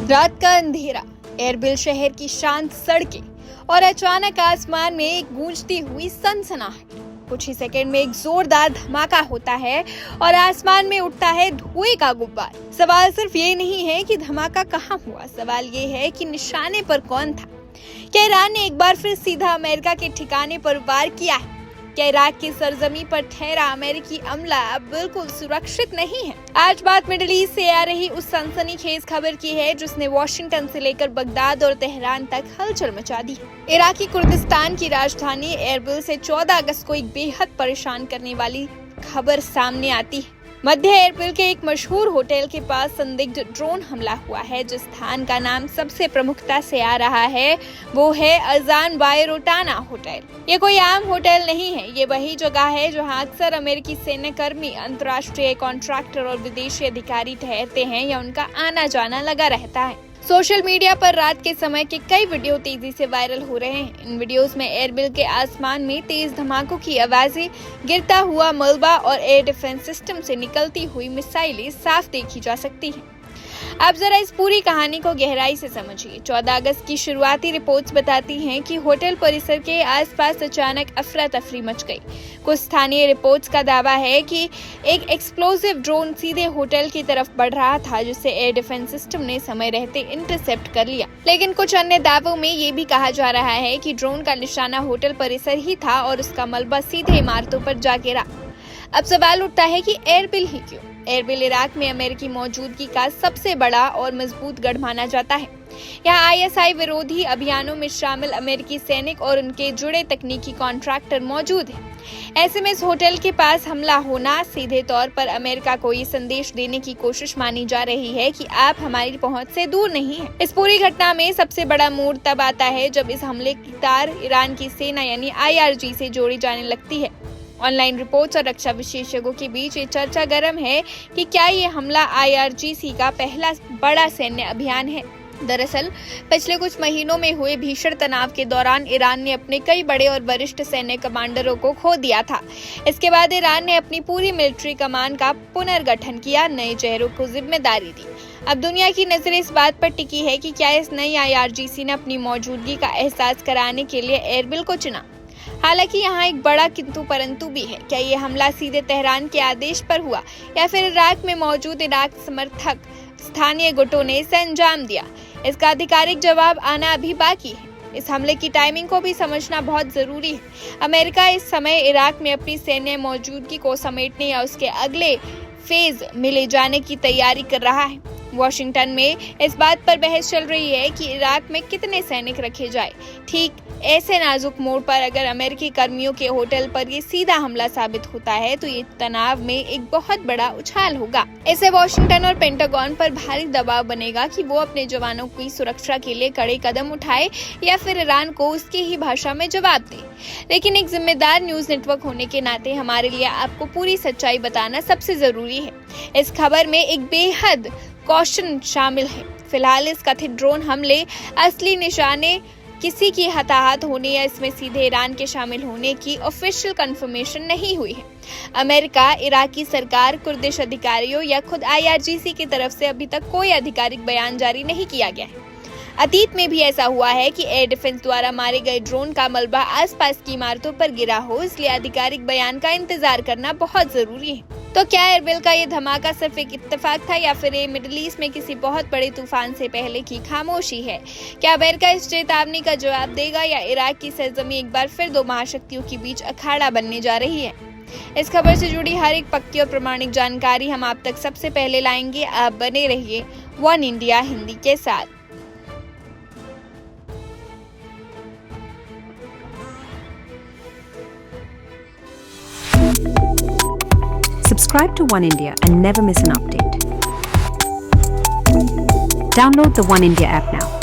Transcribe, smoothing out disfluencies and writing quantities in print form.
रात का अंधेरा, एरबिल शहर की शांत सड़कें और अचानक आसमान में एक गूंजती हुई सनसनाहट। कुछ ही सेकंड में एक जोरदार धमाका होता है और आसमान में उठता है धुएं का गुब्बार। सवाल सिर्फ ये नहीं है कि धमाका कहाँ हुआ, सवाल ये है कि निशाने पर कौन था। क्या ईरान ने एक बार फिर सीधा अमेरिका के ठिकाने पर वार किया है? क्या इराक की सरजमी पर ठहरा अमेरिकी अमला अब बिल्कुल सुरक्षित नहीं है? आज बात मिडिल ईस्ट से आ रही उस सनसनीखेज खबर की है जिसने वॉशिंगटन से लेकर बगदाद और तेहरान तक हलचल मचा दी। इराकी कुर्दिस्तान की राजधानी एरबिल से 14 अगस्त को एक बेहद परेशान करने वाली खबर सामने आती है। मध्य एरबिल के एक मशहूर होटल के पास संदिग्ध ड्रोन हमला हुआ है। जिस स्थान का नाम सबसे प्रमुखता से आ रहा है वो है अजान बायरोटाना होटल। ये कोई आम होटल नहीं है, ये वही जगह है जहां अक्सर अमेरिकी सैन्य कर्मी, अंतर्राष्ट्रीय कॉन्ट्रैक्टर और विदेशी अधिकारी ठहरते हैं या उनका आना जाना लगा रहता है। सोशल मीडिया पर रात के समय के कई वीडियो तेजी से वायरल हो रहे हैं। इन वीडियोस में एरबिल के आसमान में तेज धमाकों की आवाजें, गिरता हुआ मलबा और एयर डिफेंस सिस्टम से निकलती हुई मिसाइलें साफ देखी जा सकती हैं। आप जरा इस पूरी कहानी को गहराई से समझिए। 14 अगस्त की शुरुआती रिपोर्ट्स बताती हैं कि होटल परिसर के आसपास अचानक अफरा तफरी मच गई। कुछ स्थानीय रिपोर्ट्स का दावा है कि एक एक्सप्लोसिव ड्रोन सीधे होटल की तरफ बढ़ रहा था, जिसे एयर डिफेंस सिस्टम ने समय रहते इंटरसेप्ट कर लिया। लेकिन कुछ अन्य दावों में ये भी कहा जा रहा है कि ड्रोन का निशाना होटल परिसर ही था और उसका मलबा सीधे इमारतों पर जा गिरा। अब सवाल उठता है कि एरबिल ही क्यों? एरबिल इराक में अमेरिकी मौजूदगी का सबसे बड़ा और मजबूत गढ़ माना जाता है। यहाँ आईएसआई विरोधी अभियानों में शामिल अमेरिकी सैनिक और उनके जुड़े तकनीकी कॉन्ट्रैक्टर मौजूद हैं। ऐसे में इस होटल के पास हमला होना सीधे तौर पर अमेरिका को ये संदेश देने की कोशिश मानी जा रही है कि आप हमारी पहुंच से दूर नहीं हैं। इस पूरी घटना में सबसे बड़ा मोड़ तब आता है जब इस हमले की तार ईरान की सेना यानी IRG से जोड़ी जाने लगती है। ऑनलाइन रिपोर्ट्स और रक्षा विशेषज्ञों के बीच ये चर्चा गर्म है कि क्या ये हमला IRGC का पहला बड़ा सैन्य अभियान है। दरअसल पिछले कुछ महीनों में हुए भीषण तनाव के दौरान ईरान ने अपने कई बड़े और वरिष्ठ सैन्य कमांडरों को खो दिया था। इसके बाद ईरान ने अपनी पूरी मिलिट्री कमान का पुनर्गठन किया, नए चेहरों को जिम्मेदारी दी। अब दुनिया की नजरें इस बात पर टिकी है कि क्या इस नई IRGC ने अपनी मौजूदगी का एहसास कराने के लिए एरबिल को चुना। हालांकि यहाँ एक बड़ा किंतु परंतु भी है। क्या ये हमला सीधे तेहरान के आदेश पर हुआ या फिर इराक में मौजूद इराक समर्थक स्थानीय गुटों ने इसे अंजाम दिया? इसका आधिकारिक जवाब आना अभी बाकी है। इस हमले की टाइमिंग को भी समझना बहुत जरूरी है। अमेरिका इस समय इराक में अपनी सैन्य मौजूदगी को समेटने या उसके अगले फेज में ले जाने की तैयारी कर रहा है। वॉशिंगटन में इस बात पर बहस चल रही है कि इराक में कितने सैनिक रखे जाए। ठीक ऐसे नाजुक मोड़ पर अगर अमेरिकी कर्मियों के होटल पर ये सीधा हमला साबित होता है तो ये तनाव में एक बहुत बड़ा उछाल होगा। इससे वॉशिंगटन और पेंटागन पर भारी दबाव बनेगा कि वो अपने जवानों की सुरक्षा के लिए कड़े कदम उठाए या फिर ईरान को उसकी ही भाषा में जवाब दे। लेकिन एक जिम्मेदार न्यूज नेटवर्क होने के नाते हमारे लिए आपको पूरी सच्चाई बताना सबसे जरूरी है। इस खबर में एक बेहद कॉशन शामिल है। फिलहाल इस कथित ड्रोन हमले असली निशाने किसी की हताहत होने या इसमें सीधे ईरान के शामिल होने की ऑफिशियल कंफर्मेशन नहीं हुई है। अमेरिका, इराकी सरकार, कुर्दिश अधिकारियों या खुद IRGC की तरफ से अभी तक कोई आधिकारिक बयान जारी नहीं किया गया है। अतीत में भी ऐसा हुआ है कि एयर डिफेंस द्वारा मारे गए ड्रोन का मलबा आसपास की इमारतों पर गिरा हो, इसलिए आधिकारिक बयान का इंतजार करना बहुत जरूरी है। तो क्या एरबिल का ये धमाका सिर्फ एक इत्तेफाक था या फिर ये मिडिल ईस्ट में किसी बहुत बड़े तूफान से पहले की खामोशी है? क्या अमेरिका इस चेतावनी का जवाब देगा या इराक की सरजमी एक बार फिर दो महाशक्तियों के बीच अखाड़ा बनने जा रही है? इस खबर से जुड़ी हर एक पक्की और प्रमाणिक जानकारी हम आप तक सबसे पहले लाएंगे। आप बने रहिए वन इंडिया हिंदी के साथ। Subscribe to One India and never miss an update. Download the One India app now.